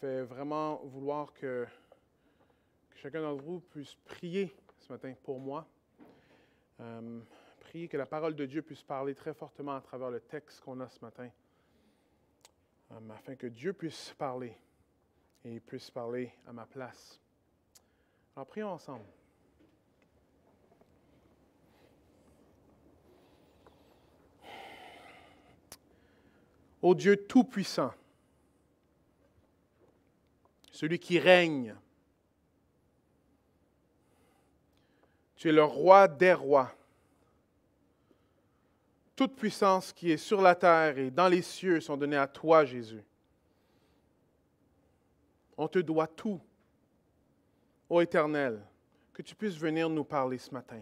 fait vraiment vouloir que chacun d'entre vous puisse prier ce matin pour moi. Prier que la parole de Dieu puisse parler très fortement à travers le texte qu'on a ce matin, afin que Dieu puisse parler et puisse parler à ma place. Alors prions ensemble. Ô Dieu Tout-Puissant, celui qui règne, tu es le roi des rois. Toute puissance qui est sur la terre et dans les cieux sont données à toi, Jésus. On te doit tout, ô Éternel, que tu puisses venir nous parler ce matin.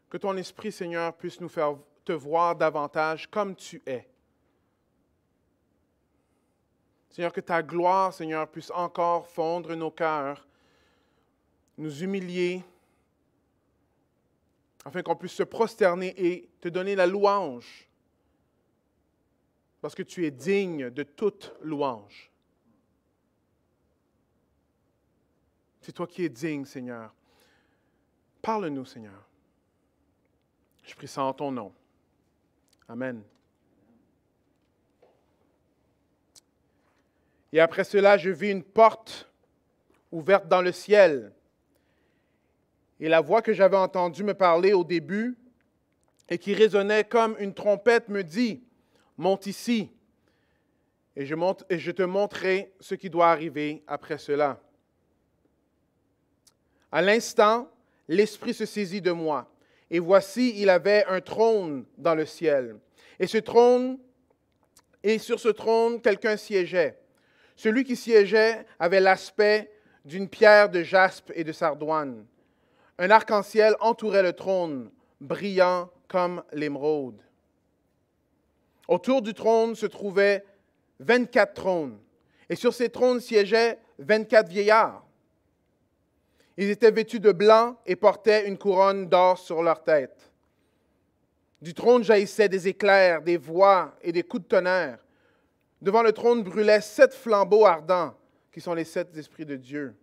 Que ton Esprit, Seigneur, puisse nous faire te voir davantage comme tu es. Seigneur, que ta gloire, Seigneur, puisse encore fondre nos cœurs, nous humilier, afin qu'on puisse se prosterner et te donner la louange, parce que tu es digne de toute louange. C'est toi qui es digne, Seigneur. Parle-nous, Seigneur. Je prie ça en ton nom. Amen. Et après cela, je vis une porte ouverte dans le ciel. Et la voix que j'avais entendue me parler au début et qui résonnait comme une trompette me dit, « Monte ici, et je te montrerai ce qui doit arriver après cela. » À l'instant, l'Esprit se saisit de moi. Et voici, il avait un trône dans le ciel. Et sur ce trône, quelqu'un siégeait. Celui qui siégeait avait l'aspect d'une pierre de jaspe et de sardoine. Un arc-en-ciel entourait le trône, brillant comme l'émeraude. Autour du trône se trouvaient 24 trônes, et sur ces trônes siégeaient 24 vieillards. Ils étaient vêtus de blanc et portaient une couronne d'or sur leur tête. Du trône jaillissaient des éclairs, des voix et des coups de tonnerre. Devant le trône brûlaient 7 flambeaux ardents, qui sont les 7 esprits de Dieu.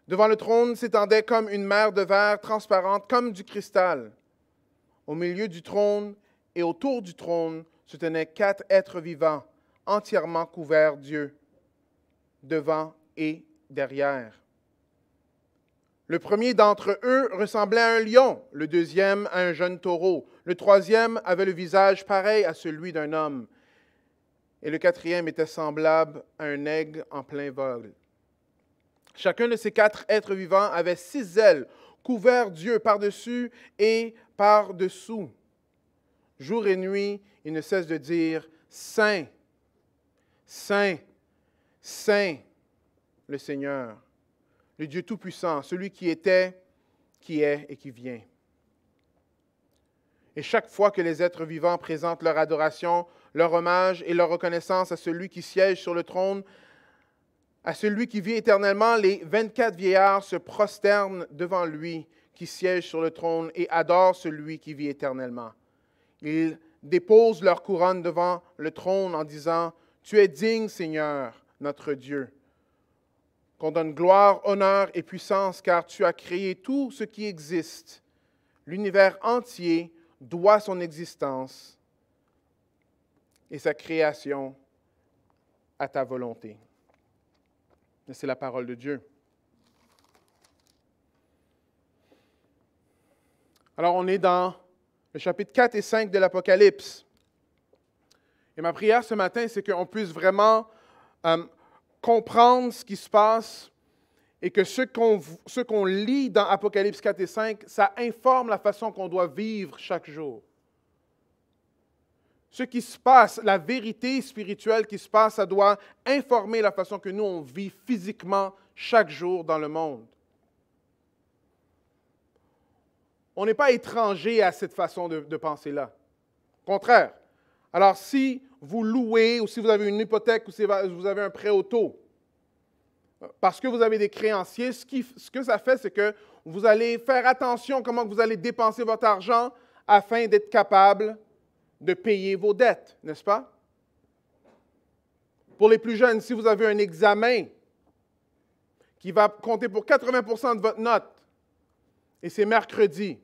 Devant le trône s'étendait comme une mer de verre transparente, comme du cristal. Au milieu du trône et autour du trône se tenaient 4 êtres vivants, entièrement couverts d'yeux, devant et derrière. Le premier d'entre eux ressemblait à un lion, le deuxième à un jeune taureau, le troisième avait le visage pareil à celui d'un homme, et le quatrième était semblable à un aigle en plein vol. Chacun de ces 4 êtres vivants avait 6 ailes, couverts d'yeux par-dessus et par-dessous. Jour et nuit, ils ne cessent de dire « Saint, Saint, Saint, le Seigneur, le Dieu Tout-Puissant, celui qui était, qui est et qui vient. » Et chaque fois que les êtres vivants présentent leur adoration, leur hommage et leur reconnaissance à celui qui siège sur le trône, à celui qui vit éternellement, les 24 vieillards se prosternent devant lui qui siège sur le trône et adorent celui qui vit éternellement. Ils déposent leur couronne devant le trône en disant « Tu es digne, Seigneur, notre Dieu, qu'on donne gloire, honneur et puissance, car tu as créé tout ce qui existe. L'univers entier doit son existence et sa création à ta volonté. » C'est la parole de Dieu. Alors, on est dans le chapitre 4 et 5 de l'Apocalypse. Et ma prière ce matin, c'est qu'on puisse vraiment comprendre ce qui se passe et que ce qu'on lit dans Apocalypse 4 et 5, ça informe la façon qu'on doit vivre chaque jour. Ce qui se passe, la vérité spirituelle qui se passe, ça doit informer la façon que nous, on vit physiquement chaque jour dans le monde. On n'est pas étranger à cette façon de penser-là. Au contraire. Alors, si vous louez ou si vous avez une hypothèque ou si vous avez un prêt auto, parce que vous avez des créanciers, ce que ça fait, c'est que vous allez faire attention à comment vous allez dépenser votre argent afin d'être capable de payer vos dettes, n'est-ce pas? Pour les plus jeunes, si vous avez un examen qui va compter pour 80% de votre note, et c'est mercredi,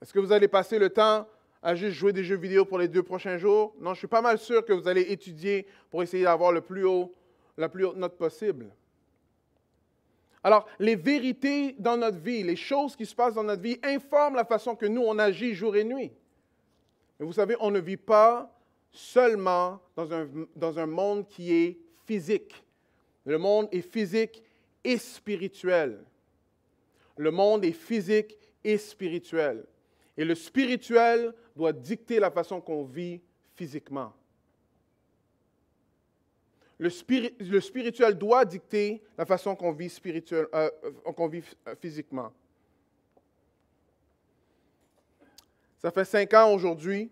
est-ce que vous allez passer le temps à juste jouer des jeux vidéo pour les 2 prochains jours? Non, je suis pas mal sûr que vous allez étudier pour essayer d'avoir la plus haute note possible. Alors, les vérités dans notre vie, les choses qui se passent dans notre vie informent la façon que nous, on agit jour et nuit. Mais vous savez, on ne vit pas seulement dans un monde qui est physique. Le monde est physique et spirituel. Le monde est physique et spirituel. Et le spirituel doit dicter la façon qu'on vit physiquement. Le spirituel doit dicter la façon qu'on vit, physiquement. Ça fait 5 ans aujourd'hui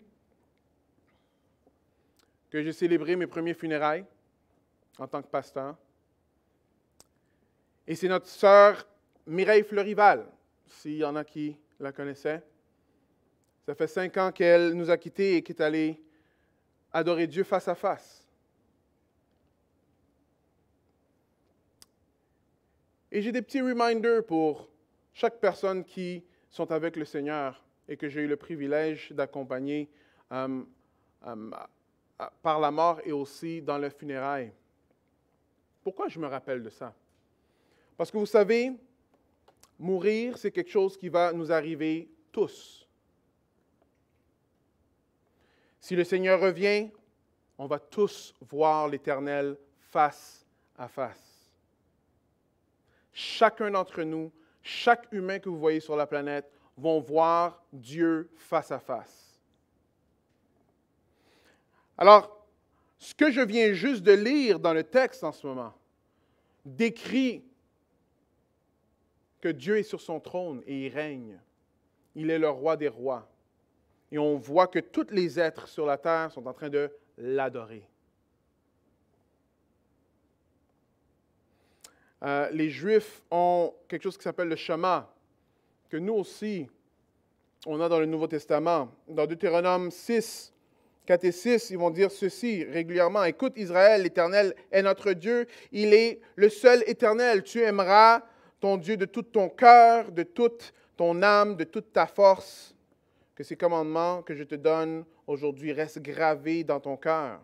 que j'ai célébré mes premiers funérailles en tant que pasteur. Et c'est notre sœur Mireille Fleurival, s'il y en a qui la connaissaient. Ça fait 5 ans qu'elle nous a quittés et qu'elle est allée adorer Dieu face à face. Et j'ai des petits reminders pour chaque personne qui sont avec le Seigneur et que j'ai eu le privilège d'accompagner par la mort et aussi dans le funérailles. Pourquoi je me rappelle de ça? Parce que vous savez, mourir, c'est quelque chose qui va nous arriver tous. Si le Seigneur revient, on va tous voir l'Éternel face à face. Chacun d'entre nous, chaque humain que vous voyez sur la planète, vont voir Dieu face à face. Alors, ce que je viens juste de lire dans le texte en ce moment décrit que Dieu est sur son trône et il règne. Il est le roi des rois. Et on voit que tous les êtres sur la terre sont en train de l'adorer. Les Juifs ont quelque chose qui s'appelle le Shema, que nous aussi, on a dans le Nouveau Testament. Dans Deutéronome 6, 4 et 6, ils vont dire ceci régulièrement. « Écoute Israël, l'Éternel est notre Dieu. Il est le seul Éternel. Tu aimeras ton Dieu de tout ton cœur, de toute ton âme, de toute ta force. Que ces commandements que je te donne aujourd'hui restent gravés dans ton cœur.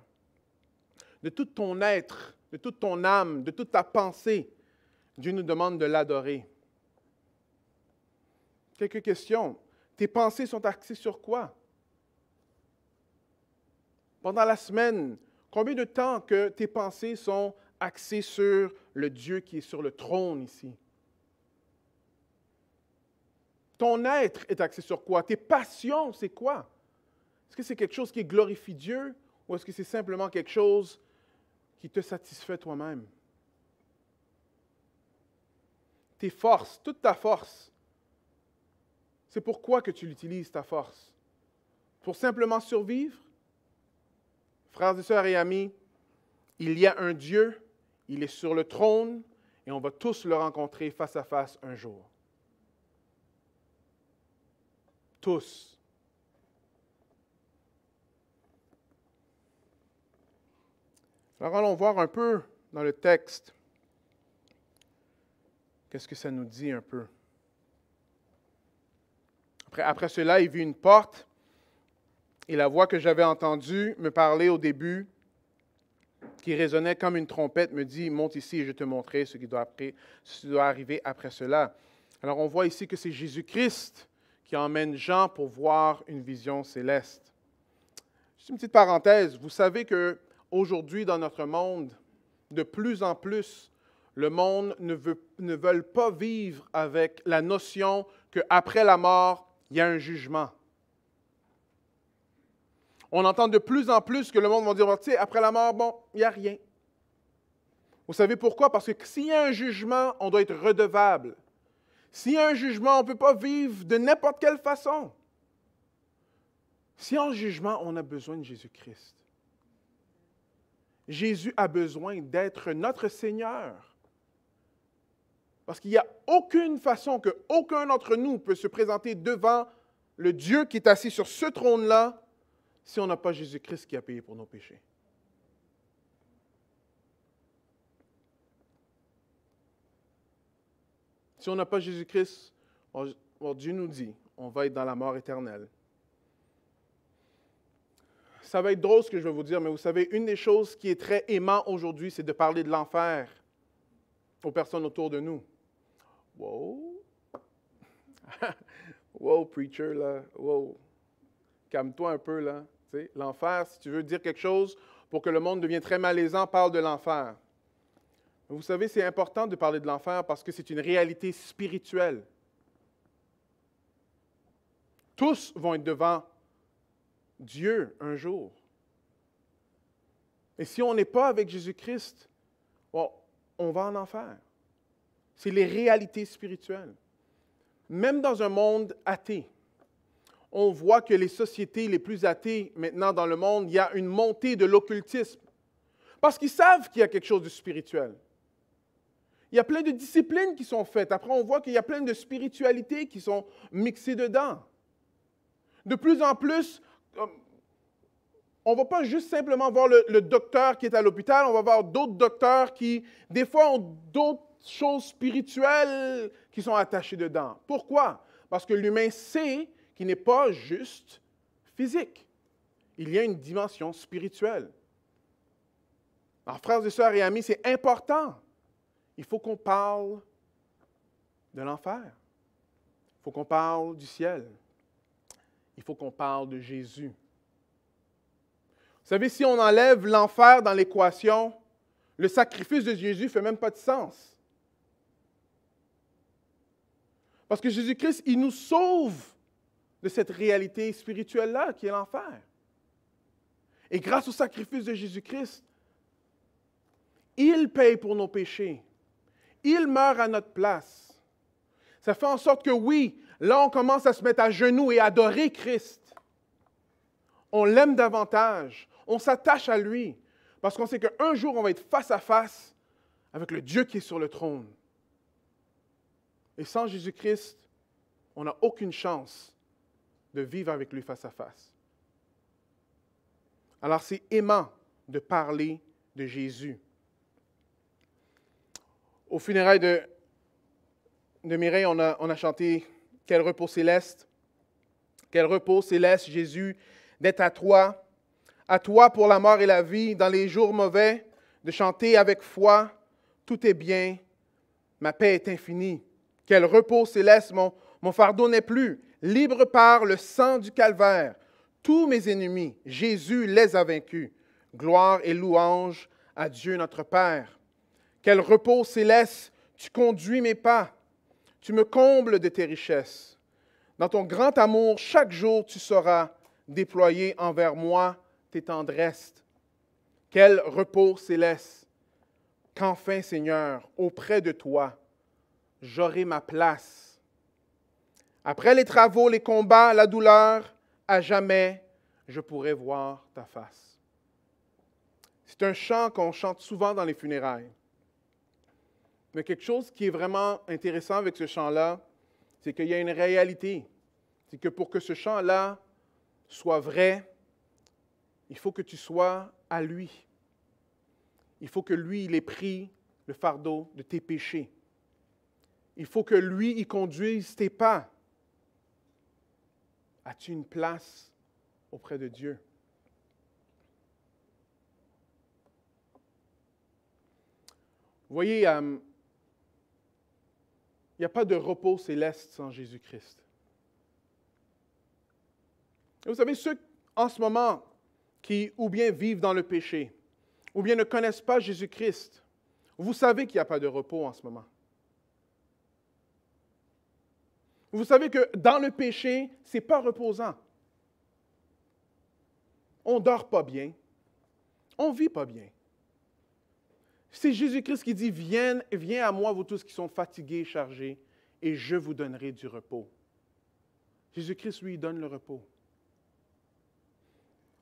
De tout ton être, de toute ton âme, de toute ta pensée. » Dieu nous demande de l'adorer. Quelques questions. Tes pensées sont axées sur quoi? Pendant la semaine, combien de temps que tes pensées sont axées sur le Dieu qui est sur le trône ici? Ton être est axé sur quoi? Tes passions, c'est quoi? Est-ce que c'est quelque chose qui glorifie Dieu ou est-ce que c'est simplement quelque chose qui te satisfait toi-même? Tes forces, toute ta force, c'est pourquoi que tu l'utilises, ta force? Pour simplement survivre? Frères et sœurs et amis, il y a un Dieu, il est sur le trône et on va tous le rencontrer face à face un jour. Tous. Alors allons voir un peu dans le texte. Qu'est-ce que ça nous dit un peu? Après cela, il vit une porte et la voix que j'avais entendue me parler au début, qui résonnait comme une trompette, me dit « Monte ici et je te montrerai ce qui doit arriver après cela. » Alors on voit ici que c'est Jésus-Christ qui emmène Jean pour voir une vision céleste. Juste une petite parenthèse, vous savez qu'aujourd'hui dans notre monde, de plus en plus, le monde ne veut pas vivre avec la notion qu'après la mort, il y a un jugement. On entend de plus en plus que le monde va dire, tu sais, après la mort, bon, il n'y a rien. Vous savez pourquoi? Parce que s'il y a un jugement, on doit être redevable. S'il y a un jugement, on ne peut pas vivre de n'importe quelle façon. S'il y a un jugement, on a besoin de Jésus-Christ. Jésus a besoin d'être notre Seigneur. Parce qu'il n'y a aucune façon qu'aucun d'entre nous peut se présenter devant le Dieu qui est assis sur ce trône-là si on n'a pas Jésus-Christ qui a payé pour nos péchés. Si on n'a pas Jésus-Christ, Dieu nous dit, on va être dans la mort éternelle. Ça va être drôle ce que je vais vous dire, mais vous savez, une des choses qui est très aimant aujourd'hui, c'est de parler de l'enfer aux personnes autour de nous. Wow! Wow, preacher, là. Wow! Calme-toi un peu, là. Tu sais, l'enfer, si tu veux dire quelque chose pour que le monde devienne très malaisant, parle de l'enfer. Vous savez, c'est important de parler de l'enfer parce que c'est une réalité spirituelle. Tous vont être devant Dieu un jour. Et si on n'est pas avec Jésus-Christ, on va en enfer. C'est les réalités spirituelles. Même dans un monde athée, on voit que les sociétés les plus athées maintenant dans le monde, il y a une montée de l'occultisme. Parce qu'ils savent qu'il y a quelque chose de spirituel. Il y a plein de disciplines qui sont faites. Après, on voit qu'il y a plein de spiritualités qui sont mixées dedans. De plus en plus, on ne va pas juste simplement voir le docteur qui est à l'hôpital, on va voir d'autres docteurs qui, des fois, ont d'autres choses spirituelles qui sont attachées dedans. Pourquoi? Parce que l'humain sait qu'il n'est pas juste physique. Il y a une dimension spirituelle. Alors, frères et sœurs et amis, c'est important. Il faut qu'on parle de l'enfer. Il faut qu'on parle du ciel. Il faut qu'on parle de Jésus. Vous savez, si on enlève l'enfer dans l'équation, le sacrifice de Jésus ne fait même pas de sens. Parce que Jésus-Christ, il nous sauve de cette réalité spirituelle-là qui est l'enfer. Et grâce au sacrifice de Jésus-Christ, il paye pour nos péchés. Il meurt à notre place. Ça fait en sorte que oui, là on commence à se mettre à genoux et à adorer Christ. On l'aime davantage. On s'attache à lui. Parce qu'on sait qu'un jour, on va être face à face avec le Dieu qui est sur le trône. Et sans Jésus-Christ, on n'a aucune chance de vivre avec lui face à face. Alors c'est aimant de parler de Jésus. Au funérailles de Mireille, on a chanté « Quel repos céleste ». Quel repos céleste, Jésus, d'être à toi pour la mort et la vie, dans les jours mauvais, de chanter avec foi « Tout est bien, ma paix est infinie ». Quel repos céleste, mon fardeau n'est plus, libre par le sang du calvaire. Tous mes ennemis, Jésus les a vaincus. Gloire et louange à Dieu notre Père. Quel repos céleste, tu conduis mes pas. Tu me combles de tes richesses. Dans ton grand amour, chaque jour tu sauras déployer envers moi tes tendresses. Quel repos céleste, qu'enfin, Seigneur, auprès de toi, j'aurai ma place. Après les travaux, les combats, la douleur, à jamais, je pourrai voir ta face. C'est un chant qu'on chante souvent dans les funérailles. Mais quelque chose qui est vraiment intéressant avec ce chant-là, c'est qu'il y a une réalité. C'est que pour que ce chant-là soit vrai, il faut que tu sois à lui. Il faut que lui, il ait pris le fardeau de tes péchés. Il faut que lui, il conduise tes pas. As-tu une place auprès de Dieu? Vous voyez, il n'y a pas de repos céleste sans Jésus-Christ. Et vous savez, ceux en ce moment qui ou bien vivent dans le péché, ou bien ne connaissent pas Jésus-Christ, vous savez qu'il n'y a pas de repos en ce moment. Vous savez que dans le péché, ce n'est pas reposant. On ne dort pas bien. On ne vit pas bien. C'est Jésus-Christ qui dit, viens à moi, vous tous qui sont fatigués et chargés, et je vous donnerai du repos. Jésus-Christ, lui, donne le repos.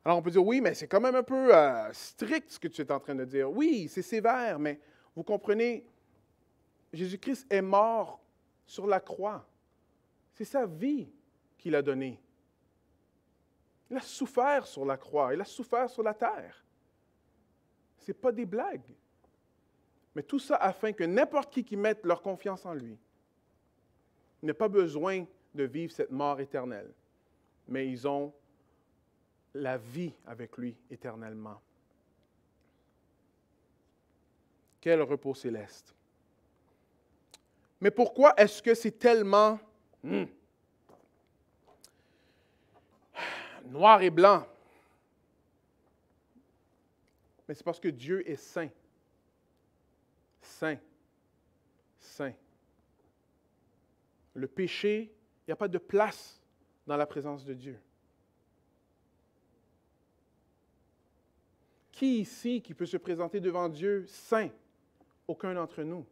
Alors on peut dire, oui, mais c'est quand même un peu strict ce que tu es en train de dire. Oui, c'est sévère, mais vous comprenez, Jésus-Christ est mort sur la croix. C'est sa vie qu'il a donnée. Il a souffert sur la croix, il a souffert sur la terre. Ce n'est pas des blagues. Mais tout ça afin que n'importe qui mette leur confiance en lui n'ont pas besoin de vivre cette mort éternelle, mais ils ont la vie avec lui éternellement. Quel repos céleste. Mais pourquoi est-ce que c'est tellement noir et blanc? Mais c'est parce que Dieu est saint. Saint. Saint. Le péché, il n'y a pas de place dans la présence de Dieu. Qui ici qui peut se présenter devant Dieu saint? Aucun d'entre nous.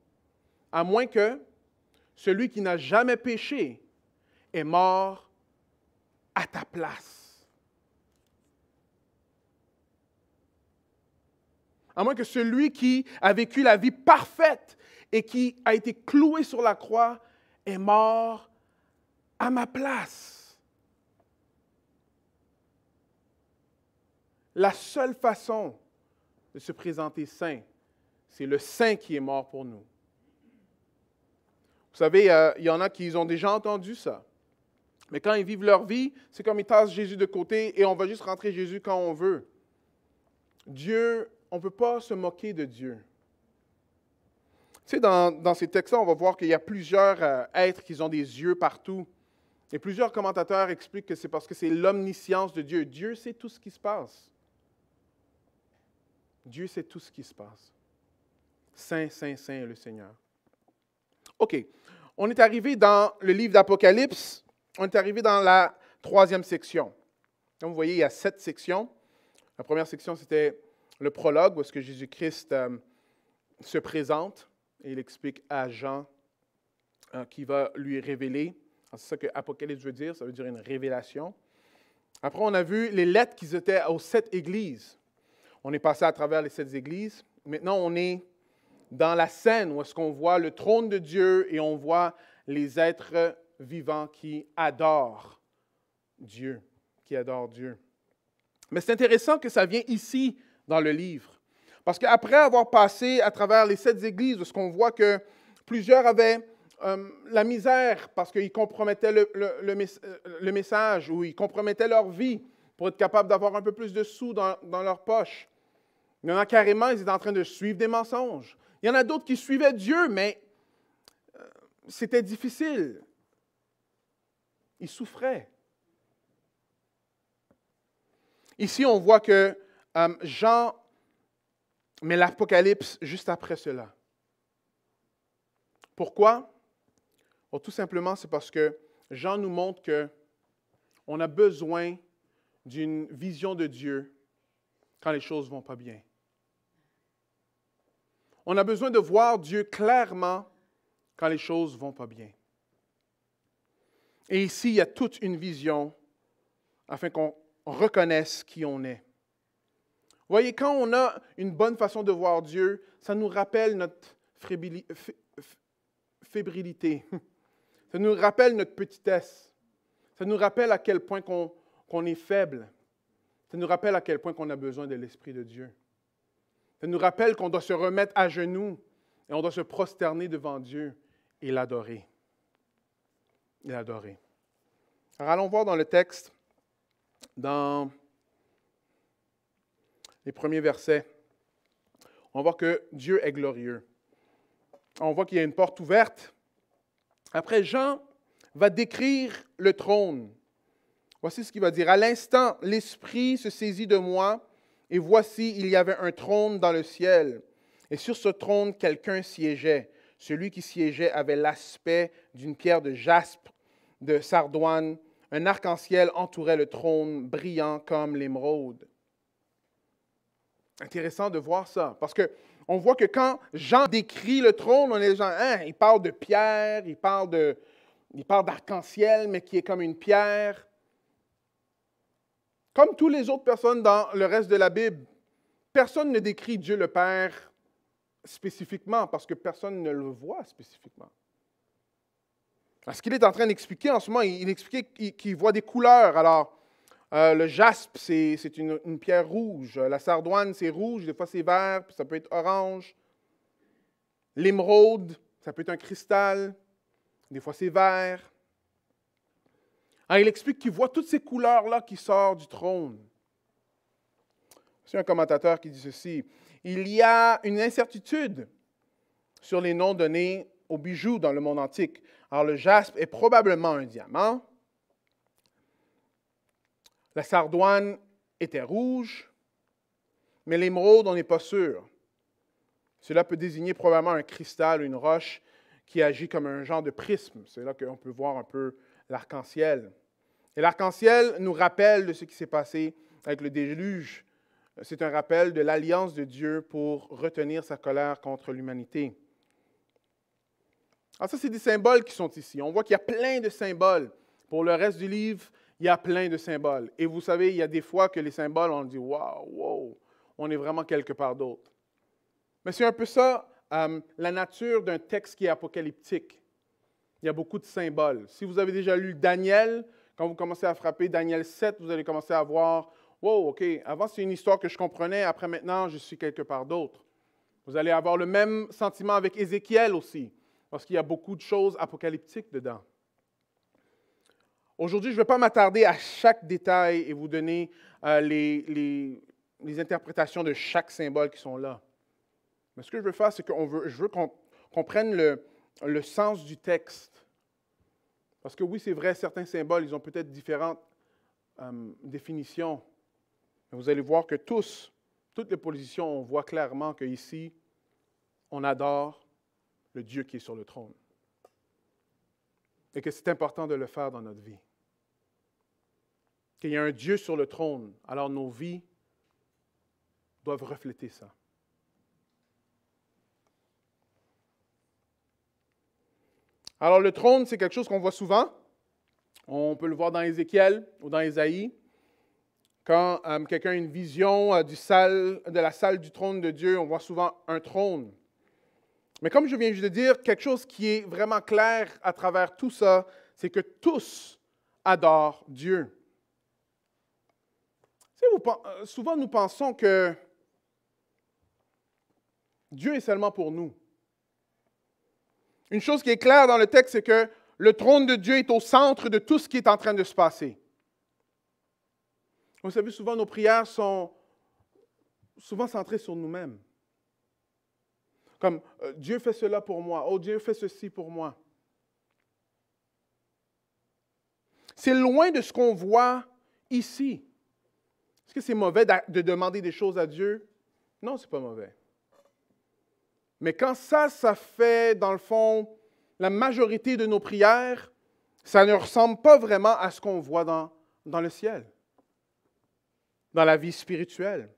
À moins que celui qui n'a jamais péché est mort à ta place. À moins que celui qui a vécu la vie parfaite et qui a été cloué sur la croix est mort à ma place. La seule façon de se présenter saint, c'est le saint qui est mort pour nous. Vous savez, il y en a qui ont déjà entendu ça. Mais quand ils vivent leur vie, c'est comme ils tassent Jésus de côté et on va juste rentrer Jésus quand on veut. Dieu, on ne peut pas se moquer de Dieu. Tu sais, dans ces textes-là, on va voir qu'il y a plusieurs êtres qui ont des yeux partout. Et plusieurs commentateurs expliquent que c'est parce que c'est l'omniscience de Dieu. Dieu sait tout ce qui se passe. Dieu sait tout ce qui se passe. Saint, saint, saint est le Seigneur. OK. On est arrivé dans le livre d'Apocalypse. On est arrivé dans la 3e section. Comme vous voyez, il y a 7 sections. La première section, c'était le prologue, où est-ce que Jésus-Christ se présente. Et il explique à Jean qui va lui révéler. C'est ça que Apocalypse veut dire. Ça veut dire une révélation. Après, on a vu les lettres qui étaient aux 7 églises. On est passé à travers les 7 églises. Maintenant, on est dans la scène où est-ce qu'on voit le trône de Dieu et on voit les êtres vivants qui adorent Dieu, Mais c'est intéressant que ça vient ici dans le livre. Parce qu'après avoir passé à travers les 7 églises, où est-ce qu'on voit que plusieurs avaient la misère parce qu'ils compromettaient le message ou ils compromettaient leur vie pour être capables d'avoir un peu plus de sous dans leur poche. Il y en a carrément, ils étaient en train de suivre des mensonges. Il y en a d'autres qui suivaient Dieu, mais c'était difficile. Ils souffraient. Ici, on voit que Jean met l'Apocalypse juste après cela. Pourquoi? Bon, tout simplement, c'est parce que Jean nous montre qu'on a besoin d'une vision de Dieu quand les choses ne vont pas bien. On a besoin de voir Dieu clairement quand les choses ne vont pas bien. Et ici, il y a toute une vision afin qu'on reconnaisse qui on est. Vous voyez, quand on a une bonne façon de voir Dieu, ça nous rappelle notre fébrilité. Ça nous rappelle notre petitesse. Ça nous rappelle à quel point qu'on est faible. Ça nous rappelle à quel point qu'on a besoin de l'Esprit de Dieu. Ça nous rappelle qu'on doit se remettre à genoux et on doit se prosterner devant Dieu et l'adorer. Et l'adorer. Alors allons voir dans le texte, dans les premiers versets, on voit que Dieu est glorieux. On voit qu'il y a une porte ouverte. Après, Jean va décrire le trône. Voici ce qu'il va dire. « À l'instant, l'Esprit se saisit de moi, et voici, il y avait un trône dans le ciel. Et sur ce trône, quelqu'un siégeait. Celui qui siégeait avait l'aspect d'une pierre de jaspe, de sardoine. Un arc-en-ciel entourait le trône, brillant comme l'émeraude. » Intéressant de voir ça, parce qu'on voit que quand Jean décrit le trône, on est genre, il parle de pierre, il parle d'arc-en-ciel, mais qui est comme une pierre. Comme toutes les autres personnes dans le reste de la Bible, personne ne décrit Dieu le Père spécifiquement, parce que personne ne le voit spécifiquement. Ce qu'il est en train d'expliquer en ce moment, il expliquait qu'il voit des couleurs. Alors, le jaspe, c'est une pierre rouge. La sardoine, c'est rouge. Des fois, c'est vert, puis ça peut être orange. L'émeraude, ça peut être un cristal. Des fois, c'est vert. Alors, il explique qu'il voit toutes ces couleurs-là qui sortent du trône. C'est un commentateur qui dit ceci. Il y a une incertitude sur les noms donnés aux bijoux dans le monde antique. Alors, le jaspe est probablement un diamant. La sardoine était rouge, mais l'émeraude, on n'est pas sûr. Cela peut désigner probablement un cristal ou une roche qui agit comme un genre de prisme. C'est là qu'on peut voir un peu l'arc-en-ciel. Et l'arc-en-ciel nous rappelle de ce qui s'est passé avec le déluge. C'est un rappel de l'alliance de Dieu pour retenir sa colère contre l'humanité. Alors ça, c'est des symboles qui sont ici. On voit qu'il y a plein de symboles. Pour le reste du livre, il y a plein de symboles. Et vous savez, il y a des fois que les symboles, on dit « Wow, wow, on est vraiment quelque part d'autre ». Mais c'est un peu ça, la nature d'un texte qui est apocalyptique. Il y a beaucoup de symboles. Si vous avez déjà lu Daniel, quand vous commencez à frapper Daniel 7, vous allez commencer à voir « Wow, OK, avant c'est une histoire que je comprenais, après maintenant je suis quelque part d'autre ». Vous allez avoir le même sentiment avec Ézéchiel aussi, parce qu'il y a beaucoup de choses apocalyptiques dedans. Aujourd'hui, je ne vais pas m'attarder à chaque détail et vous donner les interprétations de chaque symbole qui sont là. Mais ce que je veux faire, c'est que je veux qu'on prenne le sens du texte. Parce que oui, c'est vrai, certains symboles, ils ont peut-être différentes définitions. Mais vous allez voir que toutes les positions, on voit clairement qu'ici, on adore le Dieu qui est sur le trône. Et que c'est important de le faire dans notre vie. Qu'il y a un Dieu sur le trône, alors nos vies doivent refléter ça. Alors le trône, c'est quelque chose qu'on voit souvent. On peut le voir dans Ézéchiel ou dans Ésaïe. Quand quelqu'un a une vision de la salle du trône de Dieu, on voit souvent un trône. Mais comme je viens juste de dire, quelque chose qui est vraiment clair à travers tout ça, c'est que tous adorent Dieu. Souvent, nous pensons que Dieu est seulement pour nous. Une chose qui est claire dans le texte, c'est que le trône de Dieu est au centre de tout ce qui est en train de se passer. Vous savez, souvent, nos prières sont souvent centrées sur nous-mêmes. Comme Dieu fait cela pour moi. Oh, Dieu fait ceci pour moi. C'est loin de ce qu'on voit ici. Est-ce que c'est mauvais de demander des choses à Dieu? Non, ce n'est pas mauvais. Mais quand ça fait, dans le fond, la majorité de nos prières, ça ne ressemble pas vraiment à ce qu'on voit dans le ciel, dans la vie spirituelle.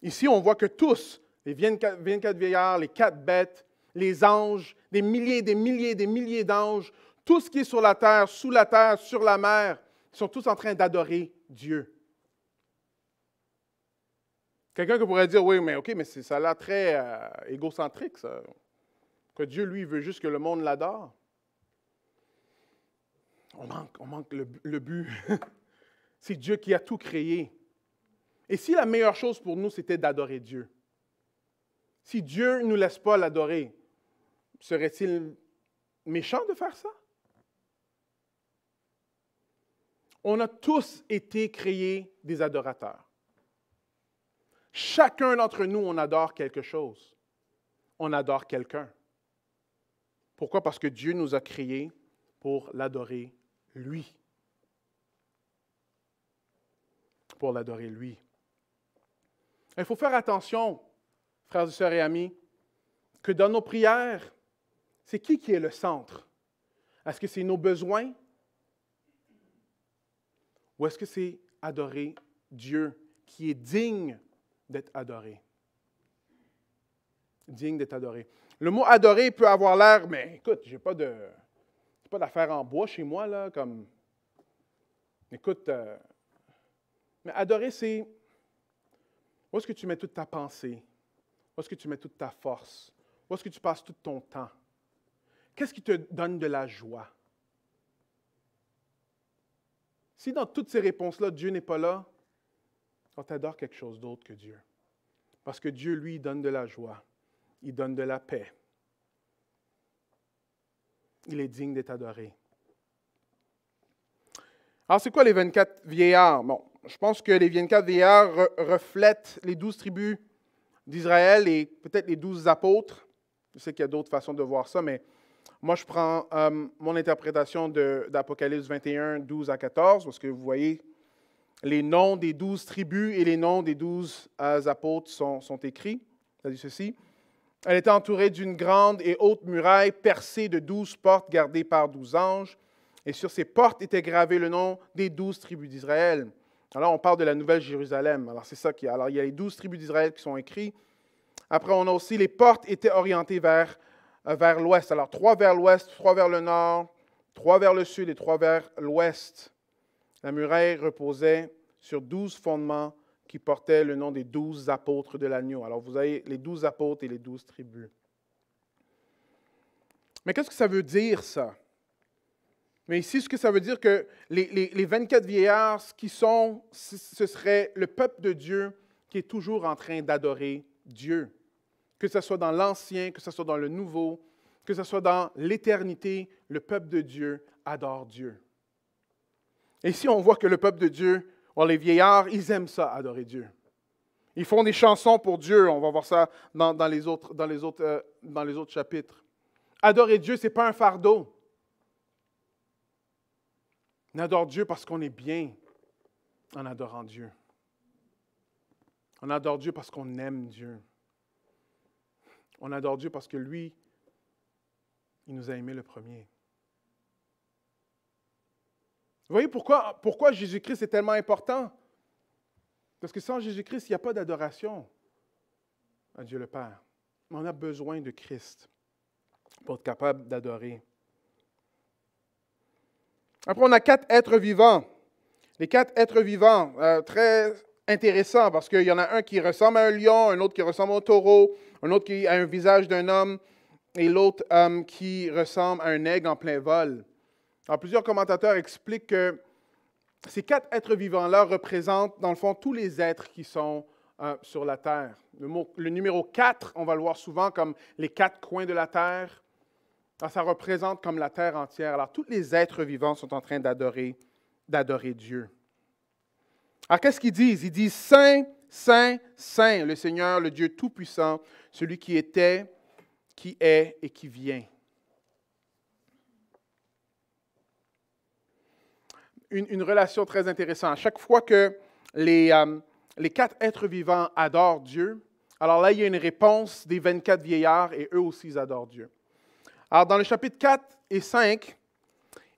Ici, on voit que tous, les 24 vieillards, les 4 bêtes, les anges, des milliers, des milliers, des milliers d'anges, tout ce qui est sur la terre, sous la terre, sur la mer, sont tous en train d'adorer Dieu. Quelqu'un qui pourrait dire, oui, mais OK, mais ça a l'air très égocentrique, ça. Que Dieu, lui, veut juste que le monde l'adore. On manque le but. C'est Dieu qui a tout créé. Et si la meilleure chose pour nous, c'était d'adorer Dieu, si Dieu ne nous laisse pas l'adorer, serait-il méchant de faire ça? On a tous été créés des adorateurs. Chacun d'entre nous, on adore quelque chose. On adore quelqu'un. Pourquoi? Parce que Dieu nous a créés pour l'adorer lui. Pour l'adorer lui. Il faut faire attention, frères et sœurs et amis, que dans nos prières, c'est qui est le centre? Est-ce que c'est nos besoins? Ou est-ce que c'est adorer Dieu qui est digne d'être adoré? Digne d'être adoré. Le mot adorer peut avoir l'air, mais écoute, j'ai pas d'affaires en bois chez moi, là, comme, écoute, mais adorer, c'est, où est-ce que tu mets toute ta pensée? Où est-ce que tu mets toute ta force? Où est-ce que tu passes tout ton temps? Qu'est-ce qui te donne de la joie? Si dans toutes ces réponses-là, Dieu n'est pas là, on t'adore quelque chose d'autre que Dieu. Parce que Dieu, lui, donne de la joie. Il donne de la paix. il est digne d'être adoré. Alors, c'est quoi les 24 vieillards? Bon, je pense que les 24 vieillards reflètent les 12 tribus d'Israël et peut-être les 12 apôtres. Je sais qu'il y a d'autres façons de voir ça, mais moi, je prends mon interprétation d'Apocalypse 21, 12 à 14, parce que vous voyez, les noms des 12 tribus et les noms des 12 apôtres sont écrits. Ça dit ceci. Elle était entourée d'une grande et haute muraille percée de 12 portes gardées par 12 anges. Et sur ces portes était gravé le nom des 12 tribus d'Israël. Alors, on parle de la Nouvelle Jérusalem. Alors, c'est ça qu'il y a. Alors, il y a les 12 tribus d'Israël qui sont écrits. Après, on a aussi les portes étaient orientées vers l'ouest. Alors, 3 vers l'ouest, 3 vers le nord, 3 vers le sud et 3 vers l'ouest. La muraille reposait sur 12 fondements qui portaient le nom des 12 apôtres de l'agneau. Alors, vous avez les 12 apôtres et les 12 tribus. Mais qu'est-ce que ça veut dire, ça? Mais ici, ce que ça veut dire que les 24 vieillards, ce serait le peuple de Dieu qui est toujours en train d'adorer Dieu. Que ce soit dans l'Ancien, que ce soit dans le Nouveau, que ce soit dans l'éternité, le peuple de Dieu adore Dieu. Et ici, on voit que le peuple de Dieu, les vieillards, ils aiment ça, adorer Dieu. Ils font des chansons pour Dieu. On va voir ça dans les autres chapitres. Adorer Dieu, ce n'est pas un fardeau. On adore Dieu parce qu'on est bien en adorant Dieu. On adore Dieu parce qu'on aime Dieu. On adore Dieu parce que lui, il nous a aimés le premier. Vous voyez pourquoi Jésus-Christ est tellement important? Parce que sans Jésus-Christ, il n'y a pas d'adoration à Dieu le Père. Mais on a besoin de Christ pour être capable d'adorer. Après, on a 4 êtres vivants. Les 4 êtres vivants, très intéressants, parce qu'il y en a un qui ressemble à un lion, un autre qui ressemble au taureau, un autre qui a un visage d'un homme, et l'autre qui ressemble à un aigle en plein vol. Alors, plusieurs commentateurs expliquent que ces 4 êtres vivants-là représentent, dans le fond, tous les êtres qui sont sur la terre. Le numéro 4, on va le voir souvent comme les 4 coins de la terre. Alors, ça représente comme la terre entière. Alors, tous les êtres vivants sont en train d'adorer Dieu. Alors, qu'est-ce qu'ils disent? Ils disent « Saint, Saint, Saint, le Seigneur, le Dieu Tout-Puissant, celui qui était, qui est et qui vient. » Une relation très intéressante. À chaque fois que les 4 êtres vivants adorent Dieu, alors là, il y a une réponse des 24 vieillards et eux aussi, ils adorent Dieu. Alors, dans le chapitre 4 et 5,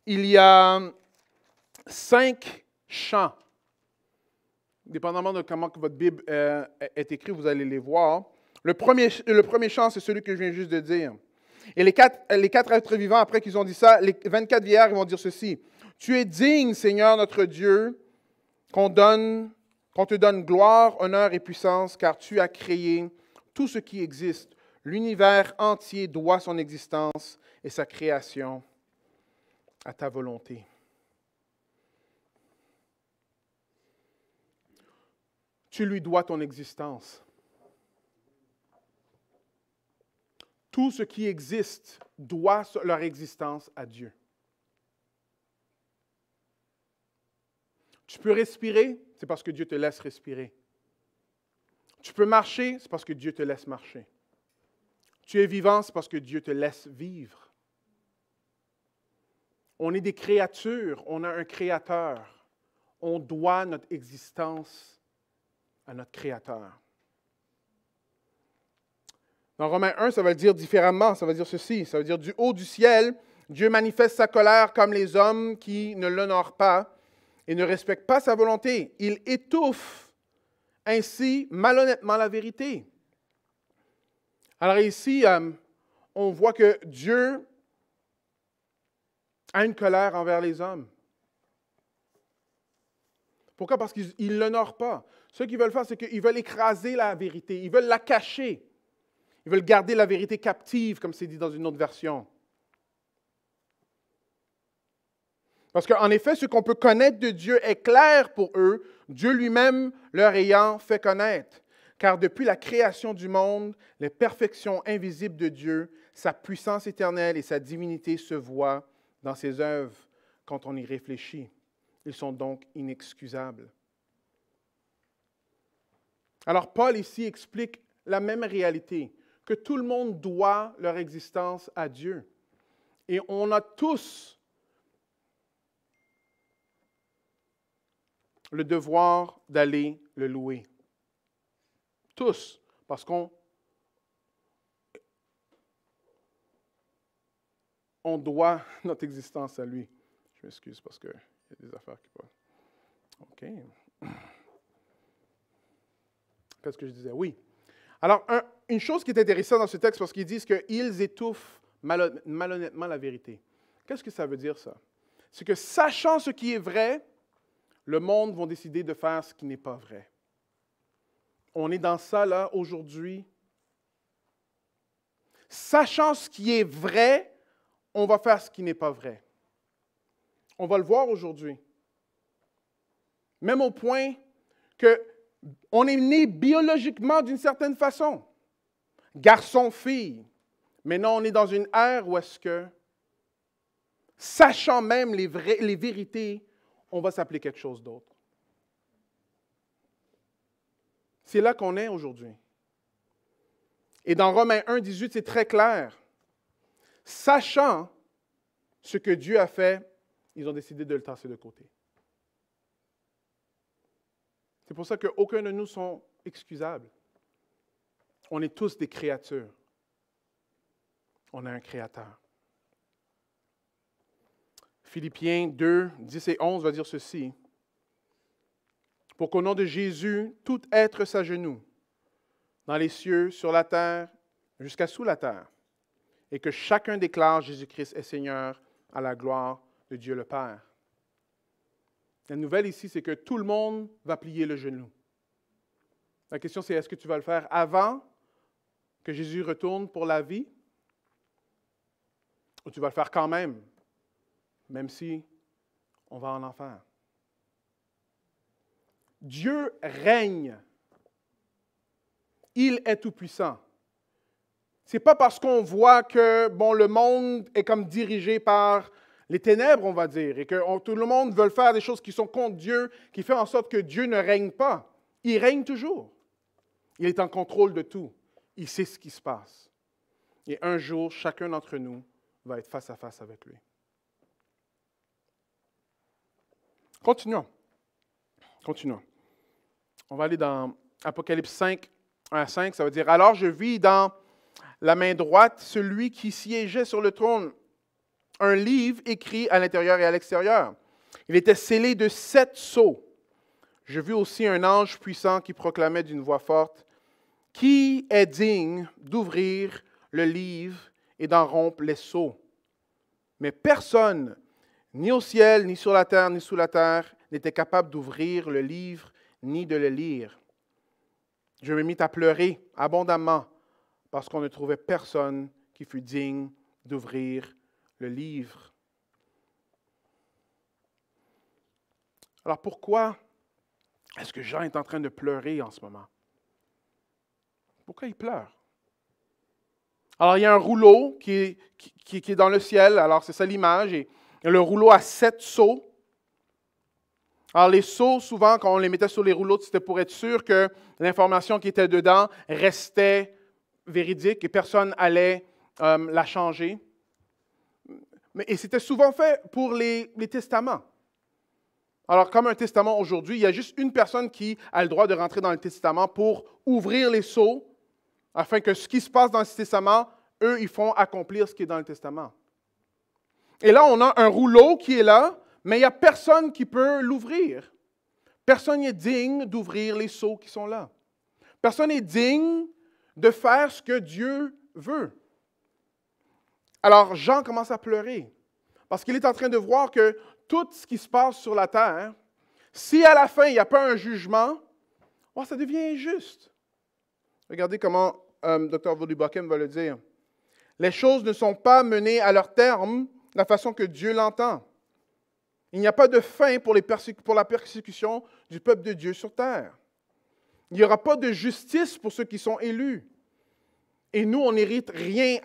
il y a 5 chants. Dépendamment de comment votre Bible est écrite, vous allez les voir. Le premier chant, c'est celui que je viens juste de dire. Et les quatre êtres vivants, après qu'ils ont dit ça, les 24 vieillards, ils vont dire ceci. « Tu es digne, Seigneur notre Dieu, qu'on te donne gloire, honneur et puissance, car tu as créé tout ce qui existe. L'univers entier doit son existence et sa création à ta volonté. » Tu lui dois ton existence. Tout ce qui existe doit leur existence à Dieu. Tu peux respirer, c'est parce que Dieu te laisse respirer. Tu peux marcher, c'est parce que Dieu te laisse marcher. Tu es vivant, c'est parce que Dieu te laisse vivre. On est des créatures, on a un créateur. On doit notre existence à notre créateur. Dans Romains 1, ça va le dire différemment, ça va dire ceci, ça veut dire du haut du ciel, Dieu manifeste sa colère comme les hommes qui ne l'honorent pas et ne respectent pas sa volonté. Il étouffe ainsi malhonnêtement la vérité. Alors ici, on voit que Dieu a une colère envers les hommes. Pourquoi? Parce qu'ils ne l'honorent pas. Ce qu'ils veulent faire, c'est qu'ils veulent écraser la vérité, ils veulent la cacher. Ils veulent garder la vérité captive, comme c'est dit dans une autre version. Parce qu'en effet, ce qu'on peut connaître de Dieu est clair pour eux, Dieu lui-même leur ayant fait connaître. Car depuis la création du monde, les perfections invisibles de Dieu, sa puissance éternelle et sa divinité se voient dans ses œuvres quand on y réfléchit. Ils sont donc inexcusables. Alors Paul ici explique la même réalité, que tout le monde doit leur existence à Dieu. Et on a tous le devoir d'aller le louer. Tous, parce qu'on doit notre existence à lui. Je m'excuse parce qu'il y a des affaires qui passent. OK. Qu'est-ce que je disais? Oui. Alors, une chose qui est intéressante dans ce texte, parce qu'ils disent qu'ils étouffent malhonnêtement la vérité. Qu'est-ce que ça veut dire, ça? C'est que sachant ce qui est vrai, le monde va décider de faire ce qui n'est pas vrai. On est dans ça, là, aujourd'hui. Sachant ce qui est vrai, on va faire ce qui n'est pas vrai. On va le voir aujourd'hui. Même au point qu'on est né biologiquement d'une certaine façon. Garçon, fille. Maintenant, on est dans une ère où est-ce que, sachant même les vérités, on va s'appeler quelque chose d'autre. C'est là qu'on est aujourd'hui. Et dans Romains 1, 18, c'est très clair. Sachant ce que Dieu a fait, ils ont décidé de le tasser de côté. C'est pour ça qu'aucun de nous sont excusables. On est tous des créatures. On a un créateur. Philippiens 2, 10 et 11 va dire ceci. Pour qu'au nom de Jésus, tout être s'agenouille, dans les cieux, sur la terre, jusqu'à sous la terre, et que chacun déclare Jésus-Christ est Seigneur à la gloire de Dieu le Père. La nouvelle ici, c'est que tout le monde va plier le genou. La question, c'est est-ce que tu vas le faire avant que Jésus retourne pour la vie? Ou tu vas le faire quand même si on va en enfer? Dieu règne. Il est tout-puissant. Ce n'est pas parce qu'on voit que le monde est comme dirigé par les ténèbres, on va dire, et que tout le monde veut faire des choses qui sont contre Dieu, qui fait en sorte que Dieu ne règne pas. Il règne toujours. Il est en contrôle de tout. Il sait ce qui se passe. Et un jour, chacun d'entre nous va être face à face avec lui. Continuons. On va aller dans Apocalypse 5, 1 à 5. Ça veut dire, « Alors je vis dans la main droite celui qui siégeait sur le trône, un livre écrit à l'intérieur et à l'extérieur. Il était scellé de 7 sceaux. Je vis aussi un ange puissant qui proclamait d'une voix forte, « Qui est digne d'ouvrir le livre et d'en rompre les sceaux? » Mais personne, ni au ciel, ni sur la terre, ni sous la terre, n'était capable d'ouvrir le livre, ni de le lire. Je me mis à pleurer abondamment parce qu'on ne trouvait personne qui fût digne d'ouvrir le livre. Alors pourquoi est-ce que Jean est en train de pleurer en ce moment? Pourquoi il pleure? Alors il y a un rouleau qui est dans le ciel, alors c'est ça l'image, et le rouleau a 7 sceaux. Alors les sceaux, souvent, quand on les mettait sur les rouleaux, c'était pour être sûr que l'information qui était dedans restait véridique et personne n'allait la changer. Et c'était souvent fait pour les testaments. Alors, comme un testament aujourd'hui, il y a juste une personne qui a le droit de rentrer dans le testament pour ouvrir les sceaux, afin que ce qui se passe dans ce testament, eux, ils font accomplir ce qui est dans le testament. Et là, on a un rouleau qui est là, mais il n'y a personne qui peut l'ouvrir. Personne n'est digne d'ouvrir les sceaux qui sont là. Personne n'est digne de faire ce que Dieu veut. Alors, Jean commence à pleurer, parce qu'il est en train de voir que tout ce qui se passe sur la terre, si à la fin, il n'y a pas un jugement, ça devient injuste. Regardez comment Dr. Volubakem va le dire. Les choses ne sont pas menées à leur terme de la façon que Dieu l'entend. Il n'y a pas de fin pour la persécution du peuple de Dieu sur terre. Il n'y aura pas de justice pour ceux qui sont élus. Et nous, on n'hérite rien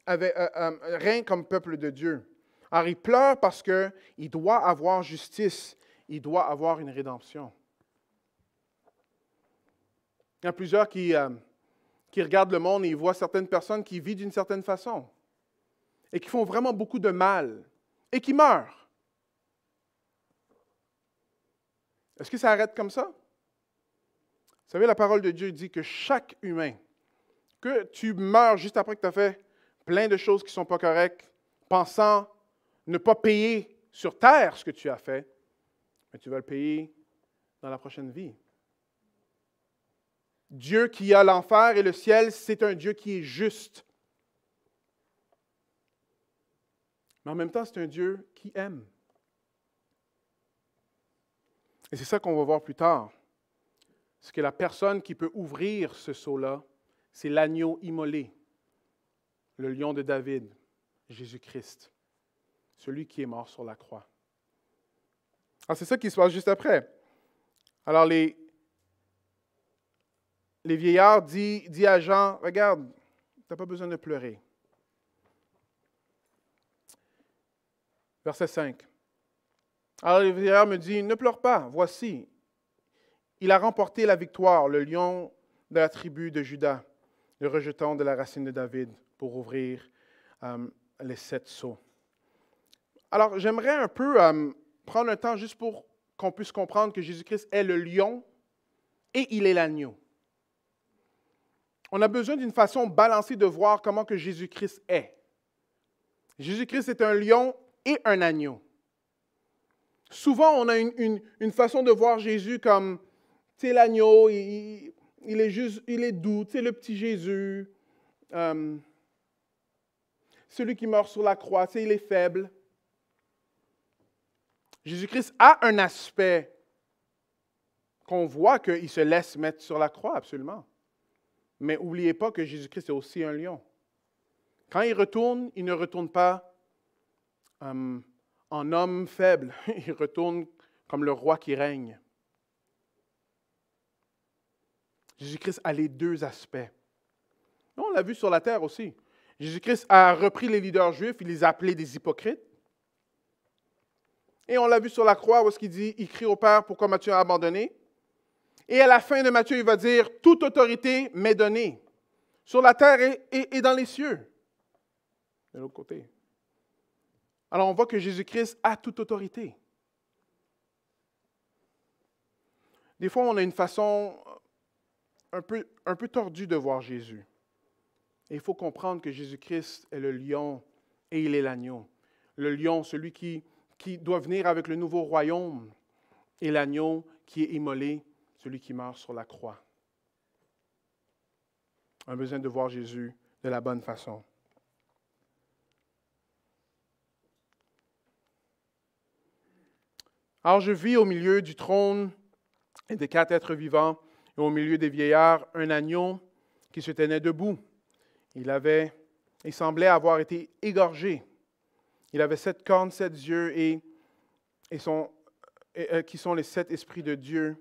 rien comme peuple de Dieu. Alors, il pleure parce qu'il doit avoir justice. Il doit avoir une rédemption. Il y a plusieurs qui regardent le monde et ils voient certaines personnes qui vivent d'une certaine façon et qui font vraiment beaucoup de mal et qui meurent. Est-ce que ça arrête comme ça? Vous savez, la parole de Dieu dit que chaque humain, que tu meurs juste après que tu as fait plein de choses qui ne sont pas correctes, pensant ne pas payer sur terre ce que tu as fait, mais tu vas le payer dans la prochaine vie. Dieu qui a l'enfer et le ciel, c'est un Dieu qui est juste. Mais en même temps, c'est un Dieu qui aime. Et c'est ça qu'on va voir plus tard. C'est que la personne qui peut ouvrir ce sceau-là, c'est l'agneau immolé, le lion de David, Jésus-Christ, celui qui est mort sur la croix. Alors, c'est ça qui se passe juste après. Alors, les vieillards disent à Jean, regarde, tu n'as pas besoin de pleurer. Verset 5. Alors, le vieillard me dit, ne pleure pas, voici, il a remporté la victoire, le lion de la tribu de Juda, le rejeton de la racine de David, pour ouvrir les 7 sceaux. Alors, j'aimerais un peu prendre un temps juste pour qu'on puisse comprendre que Jésus-Christ est le lion et il est l'agneau. On a besoin d'une façon balancée de voir comment que Jésus-Christ est. Jésus-Christ est un lion et un agneau. Souvent, on a une façon de voir Jésus comme, tu sais, l'agneau, il est doux, tu sais, le petit Jésus, celui qui meurt sur la croix, tu sais, il est faible. Jésus-Christ a un aspect qu'on voit qu'il se laisse mettre sur la croix, absolument. Mais n'oubliez pas que Jésus-Christ est aussi un lion. Quand il ne retourne pas en homme faible. Il retourne comme le roi qui règne. Jésus-Christ a les deux aspects. On l'a vu sur la terre aussi. Jésus-Christ a repris les leaders juifs, il les a appelés des hypocrites. Et on l'a vu sur la croix où il crie au Père, pourquoi Matthieu a abandonné. Et à la fin de Matthieu, il va dire, toute autorité m'est donnée, sur la terre et dans les cieux. De l'autre côté. Alors on voit que Jésus-Christ a toute autorité. Des fois, on a une façon un peu tordue de voir Jésus. Et il faut comprendre que Jésus-Christ est le lion et il est l'agneau. Le lion, celui qui doit venir avec le nouveau royaume, et l'agneau qui est immolé, celui qui meurt sur la croix. On a besoin de voir Jésus de la bonne façon. Alors je vis au milieu du trône et des 4 êtres vivants, et au milieu des vieillards, un agneau qui se tenait debout. Il semblait avoir été égorgé. Il avait 7 cornes, 7 yeux, qui sont les 7 esprits de Dieu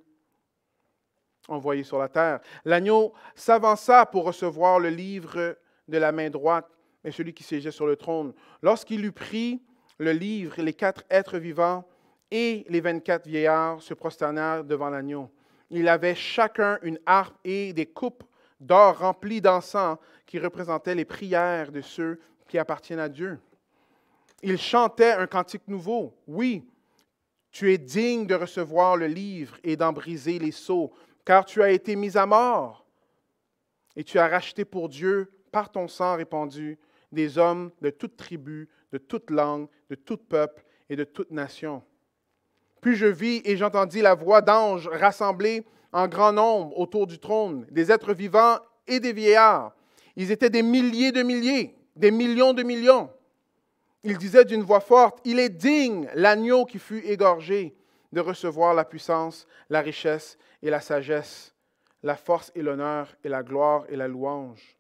envoyés sur la terre. L'agneau s'avança pour recevoir le livre de la main droite, et celui qui siégeait sur le trône. Lorsqu'il eut pris le livre, les 4 êtres vivants et les 24 vieillards se prosternèrent devant l'agneau. Il avait chacun une harpe et des coupes d'or remplies d'encens qui représentaient les prières de ceux qui appartiennent à Dieu. Ils chantaient un cantique nouveau. Oui, tu es digne de recevoir le livre et d'en briser les sceaux, car tu as été mis à mort et tu as racheté pour Dieu, par ton sang répandu, des hommes de toute tribu, de toute langue, de tout peuple et de toute nation. Puis je vis et j'entendis la voix d'anges rassemblés en grand nombre autour du trône, des êtres vivants et des vieillards. Ils étaient des milliers de milliers, des millions de millions. Ils disaient d'une voix forte, « Il est digne, l'agneau qui fut égorgé, de recevoir la puissance, la richesse et la sagesse, la force et l'honneur et la gloire et la louange. »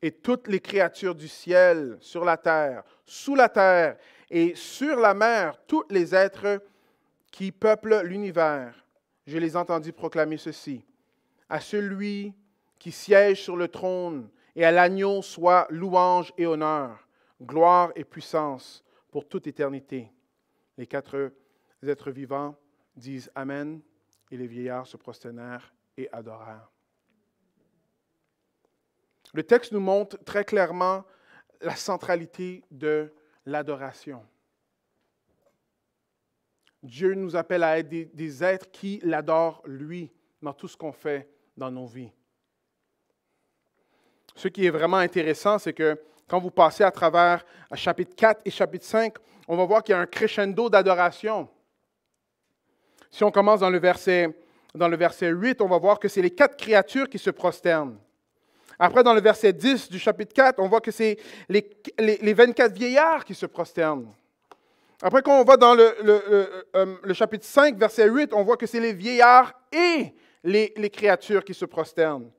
Et toutes les créatures du ciel, sur la terre, sous la terre et sur la mer, tous les êtres qui peuplent l'univers, je les entendis proclamer ceci. À celui qui siège sur le trône et à l'agneau soit louange et honneur, gloire et puissance pour toute éternité. Les 4 êtres vivants disent Amen, et les vieillards se prosternèrent et adorèrent. Le texte nous montre très clairement la centralité de l'adoration. Dieu nous appelle à être des êtres qui l'adorent lui dans tout ce qu'on fait dans nos vies. Ce qui est vraiment intéressant, c'est que quand vous passez à travers chapitre 4 et chapitre 5, on va voir qu'il y a un crescendo d'adoration. Si on commence dans le verset 8, on va voir que c'est les 4 créatures qui se prosternent. Après, dans le verset 10 du chapitre 4, on voit que c'est les 24 vieillards qui se prosternent. Après, quand on va dans le chapitre 5, verset 8, on voit que c'est les vieillards et les créatures qui se prosternent.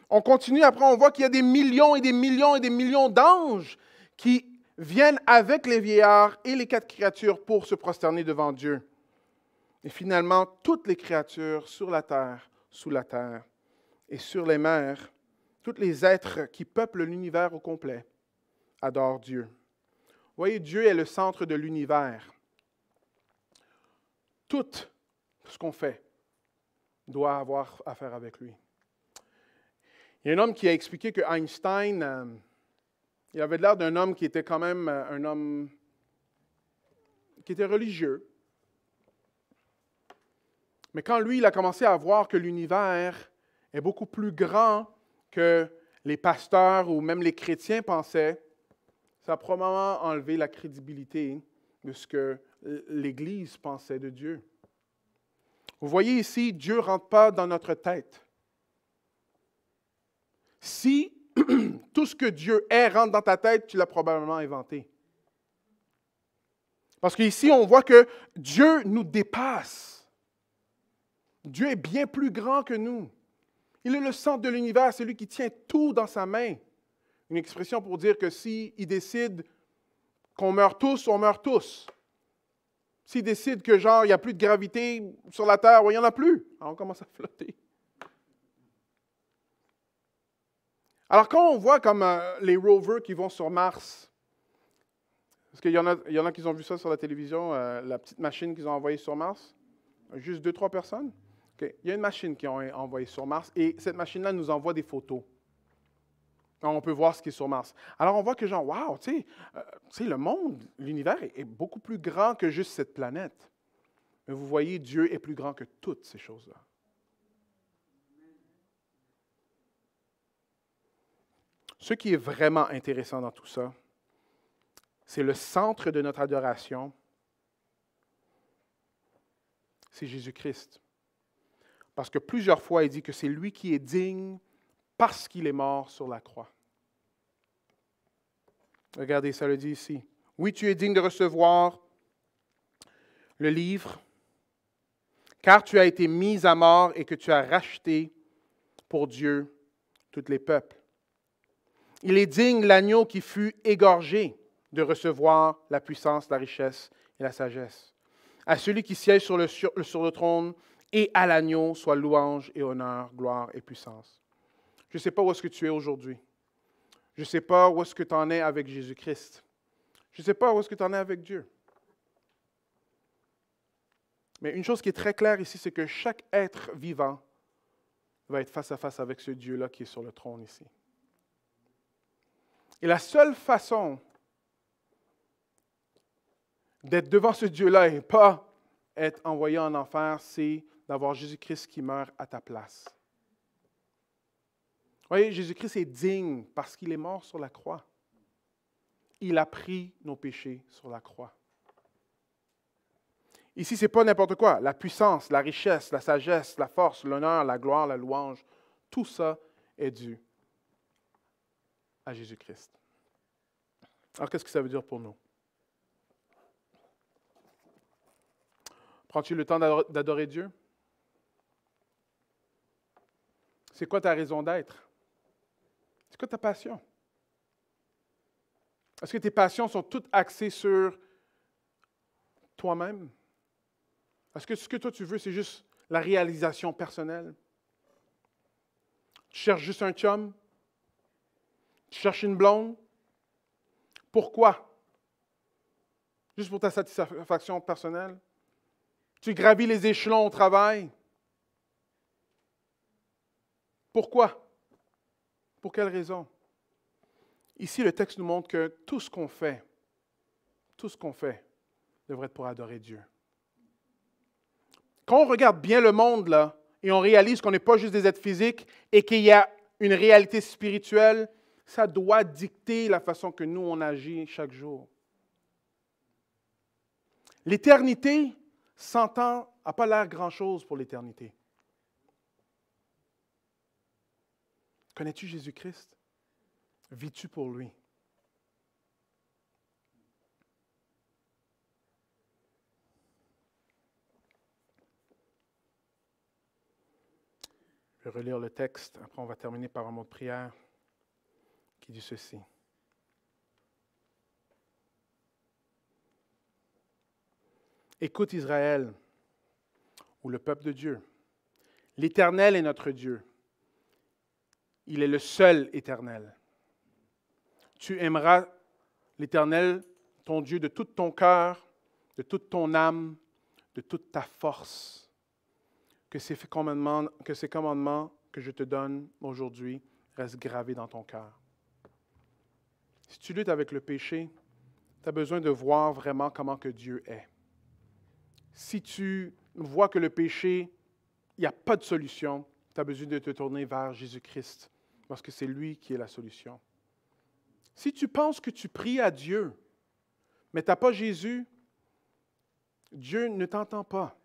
On continue, après, on voit qu'il y a des millions et des millions et des millions d'anges qui viennent avec les vieillards et les 4 créatures pour se prosterner devant Dieu. Et finalement, toutes les créatures sur la terre, sous la terre et sur les mers, tous les êtres qui peuplent l'univers au complet, adorent Dieu. Vous voyez, Dieu est le centre de l'univers. Tout ce qu'on fait doit avoir affaire avec lui. Il y a un homme qui a expliqué que Einstein, il avait l'air d'un homme qui était quand même un homme qui était religieux. Mais quand lui, il a commencé à voir que l'univers est beaucoup plus grand que les pasteurs ou même les chrétiens pensaient, ça a probablement enlevé la crédibilité de ce que l'Église pensait de Dieu. Vous voyez ici, Dieu ne rentre pas dans notre tête. Si tout ce que Dieu est rentre dans ta tête, tu l'as probablement inventé. Parce qu'ici, on voit que Dieu nous dépasse. Dieu est bien plus grand que nous. Il est le centre de l'univers, c'est lui qui tient tout dans sa main. Une expression pour dire que s'il décide qu'on meurt tous, on meurt tous. S'il décide que genre, il n'y a plus de gravité sur la Terre, il n'y en a plus. Alors on commence à flotter. Alors quand on voit comme les rovers qui vont sur Mars, est-ce qu'il y en a qui ont vu ça sur la télévision, la petite machine qu'ils ont envoyée sur Mars? Juste 2-3 personnes? Okay. Il y a une machine qu'ils ont envoyée sur Mars et cette machine-là nous envoie des photos. On peut voir ce qui est sur Mars. Alors on voit que genre, wow, tu sais, le monde, l'univers est beaucoup plus grand que juste cette planète. Mais vous voyez, Dieu est plus grand que toutes ces choses-là. Ce qui est vraiment intéressant dans tout ça, c'est le centre de notre adoration, c'est Jésus-Christ. Parce que plusieurs fois, il dit que c'est lui qui est digne parce qu'il est mort sur la croix. Regardez, ça le dit ici. Oui, tu es digne de recevoir le livre, car tu as été mis à mort et que tu as racheté pour Dieu tous les peuples. Il est digne l'agneau qui fut égorgé de recevoir la puissance, la richesse et la sagesse. À celui qui siège sur le trône et à l'agneau soit louange et honneur, gloire et puissance. Je ne sais pas où est-ce que tu es aujourd'hui. Je ne sais pas où est-ce que tu en es avec Jésus-Christ. Je ne sais pas où est-ce que tu en es avec Dieu. Mais une chose qui est très claire ici, c'est que chaque être vivant va être face à face avec ce Dieu-là qui est sur le trône ici. Et la seule façon d'être devant ce Dieu-là et pas être envoyé en enfer, c'est d'avoir Jésus-Christ qui meurt à ta place. Vous voyez, Jésus-Christ est digne parce qu'il est mort sur la croix. Il a pris nos péchés sur la croix. Ici, ce n'est pas n'importe quoi. La puissance, la richesse, la sagesse, la force, l'honneur, la gloire, la louange, tout ça est dû à Jésus-Christ. Alors, qu'est-ce que ça veut dire pour nous? Prends-tu le temps d'adorer Dieu? C'est quoi ta raison d'être? C'est quoi ta passion? Est-ce que tes passions sont toutes axées sur toi-même? Est-ce que ce que toi tu veux, c'est juste la réalisation personnelle. Tu cherches juste un chum? Tu cherches une blonde? Pourquoi? Juste pour ta satisfaction personnelle? Tu gravis les échelons au travail? Pourquoi? Pour quelle raison? Ici, le texte nous montre que tout ce qu'on fait devrait être pour adorer Dieu. Quand on regarde bien le monde, là, et on réalise qu'on n'est pas juste des êtres physiques et qu'il y a une réalité spirituelle, ça doit dicter la façon que nous, on agit chaque jour. L'éternité, 100 ans, n'a pas l'air grand-chose pour l'éternité. Connais-tu Jésus-Christ? Vis-tu pour lui? Je vais relire le texte, après on va terminer par un mot de prière qui dit ceci. Écoute Israël, ou le peuple de Dieu. L'Éternel est notre Dieu. Il est le seul éternel. Tu aimeras l'Éternel, ton Dieu, de tout ton cœur, de toute ton âme, de toute ta force. Que ces commandements que je te donne aujourd'hui restent gravés dans ton cœur. Si tu luttes avec le péché, tu as besoin de voir vraiment comment que Dieu est. Si tu vois que le péché, il n'y a pas de solution, tu as besoin de te tourner vers Jésus-Christ, parce que c'est lui qui est la solution. Si tu penses que tu pries à Dieu, mais tu n'as pas Jésus, Dieu ne t'entend pas.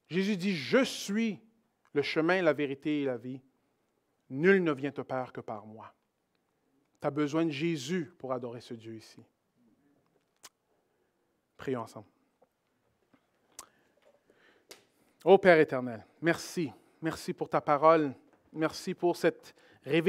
Jésus dit, « Je suis le chemin, la vérité et la vie. Nul ne vient au Père que par moi. » Tu as besoin de Jésus pour adorer ce Dieu ici. Prions ensemble. Ô Père éternel, merci. Merci pour ta parole. Merci pour cette